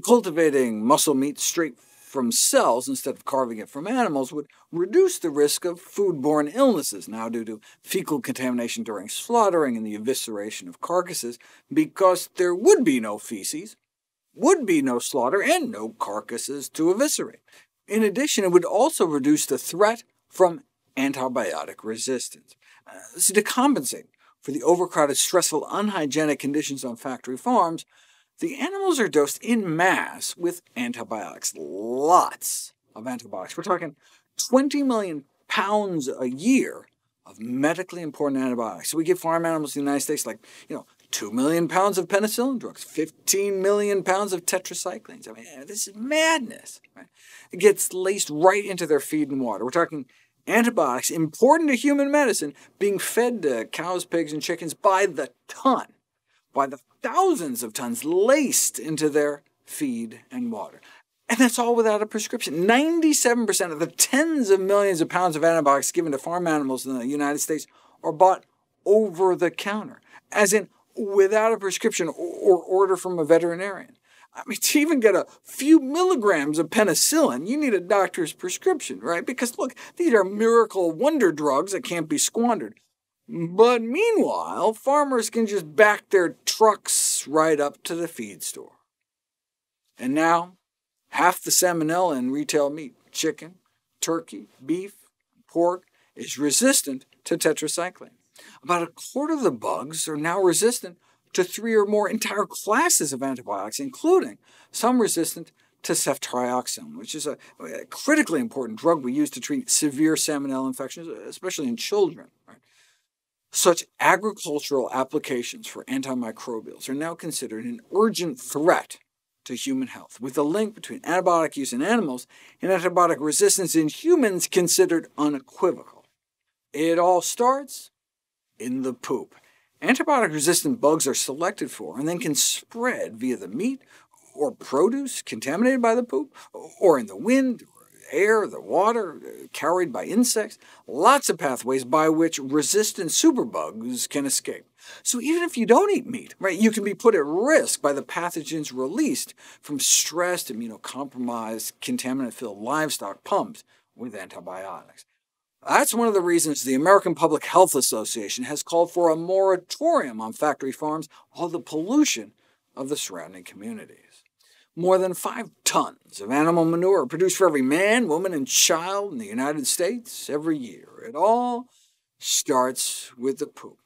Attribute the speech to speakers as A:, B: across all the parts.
A: Cultivating muscle meat straight from cells instead of carving it from animals would reduce the risk of foodborne illnesses, now due to fecal contamination during slaughtering and the evisceration of carcasses, because there would be no feces, would be no slaughter, and no carcasses to eviscerate. In addition, it would also reduce the threat from antibiotic resistance. So to compensate for the overcrowded, stressful, unhygienic conditions on factory farms, the animals are dosed in mass with antibiotics, lots of antibiotics. We're talking 20 million pounds a year of medically important antibiotics. So we give farm animals in the United States 2 million pounds of penicillin drugs, 15 million pounds of tetracyclines. I mean, this is madness. Right? It gets laced right into their feed and water. We're talking antibiotics important to human medicine being fed to cows, pigs, and chickens by the ton, by the thousands of tons laced into their feed and water. And that's all without a prescription. 97% of the tens of millions of pounds of antibiotics given to farm animals in the United States are bought over the counter, as in without a prescription or order from a veterinarian. I mean, to even get a few milligrams of penicillin, you need a doctor's prescription, right? Because look, these are miracle wonder drugs that can't be squandered. But meanwhile, farmers can just back their trucks right up to the feed store. And now, half the salmonella in retail meat, chicken, turkey, beef, pork, is resistant to tetracycline. About a quarter of the bugs are now resistant to 3 or more entire classes of antibiotics, including some resistant to ceftriaxone, which is a critically important drug we use to treat severe salmonella infections, especially in children. Right? Such agricultural applications for antimicrobials are now considered an urgent threat to human health, with the link between antibiotic use in animals and antibiotic resistance in humans considered unequivocal. It all starts in the poop. Antibiotic-resistant bugs are selected for and then can spread via the meat or produce contaminated by the poop, or in the wind, air, the water, carried by insects. Lots of pathways by which resistant superbugs can escape. So even if you don't eat meat, right, you can be put at risk by the pathogens released from stressed, immunocompromised, contaminant-filled livestock pumped with antibiotics. That's one of the reasons the American Public Health Association has called for a moratorium on factory farms, all the pollution of the surrounding communities. More than 5 tons of animal manure are produced for every man, woman, and child in the United States every year. It all starts with the poop.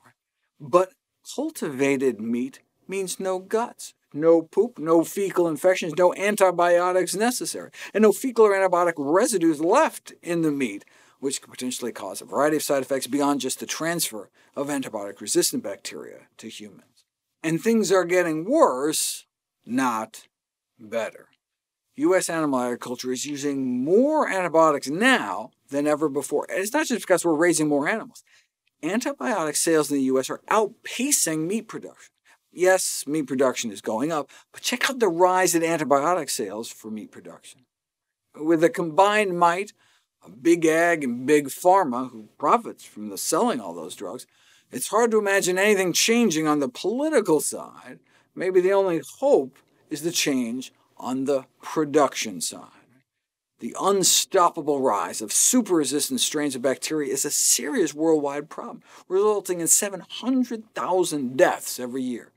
A: But cultivated meat means no guts, no poop, no fecal infections, no antibiotics necessary, and no fecal or antibiotic residues left in the meat, which could potentially cause a variety of side effects beyond just the transfer of antibiotic-resistant bacteria to humans. And things are getting worse, not better. U.S. animal agriculture is using more antibiotics now than ever before. And it's not just because we're raising more animals. Antibiotic sales in the U.S. are outpacing meat production. Yes, meat production is going up, but check out the rise in antibiotic sales for meat production. With the combined might of big ag and big pharma, who profits from the selling all those drugs, it's hard to imagine anything changing on the political side. Maybe the only hope is the change on the production side. The unstoppable rise of super-resistant strains of bacteria is a serious worldwide problem, resulting in 700,000 deaths every year.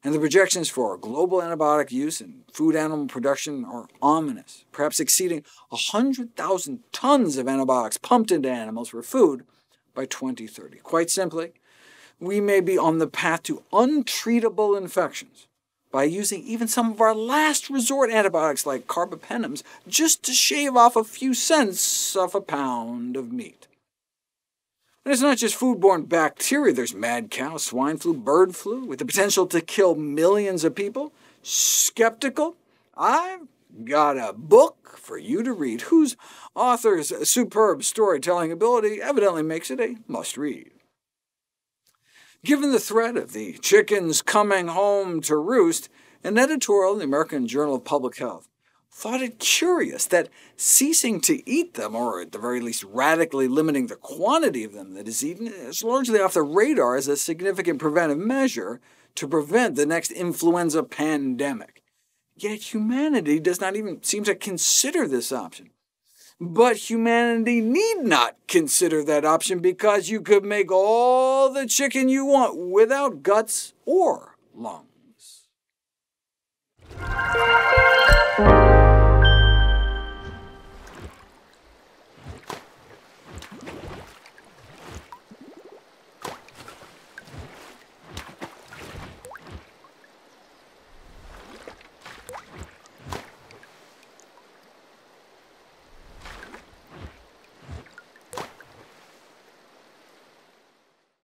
A: And the projections for global antibiotic use in food animal production are ominous, perhaps exceeding 100,000 tons of antibiotics pumped into animals for food by 2030. Quite simply, we may be on the path to untreatable infections by using even some of our last resort antibiotics like carbapenems just to shave off a few cents off a pound of meat. And it's not just foodborne bacteria. There's mad cow, swine flu, bird flu, with the potential to kill millions of people. Skeptical? I've got a book for you to read, whose author's superb storytelling ability evidently makes it a must-read. Given the threat of the chickens coming home to roost, an editorial in the American Journal of Public Health thought it curious that ceasing to eat them, or at the very least radically limiting the quantity of them that is eaten, is largely off the radar as a significant preventive measure to prevent the next influenza pandemic. Yet humanity does not even seem to consider this option. But humanity need not consider that option because you could make all the chicken you want without guts or lungs.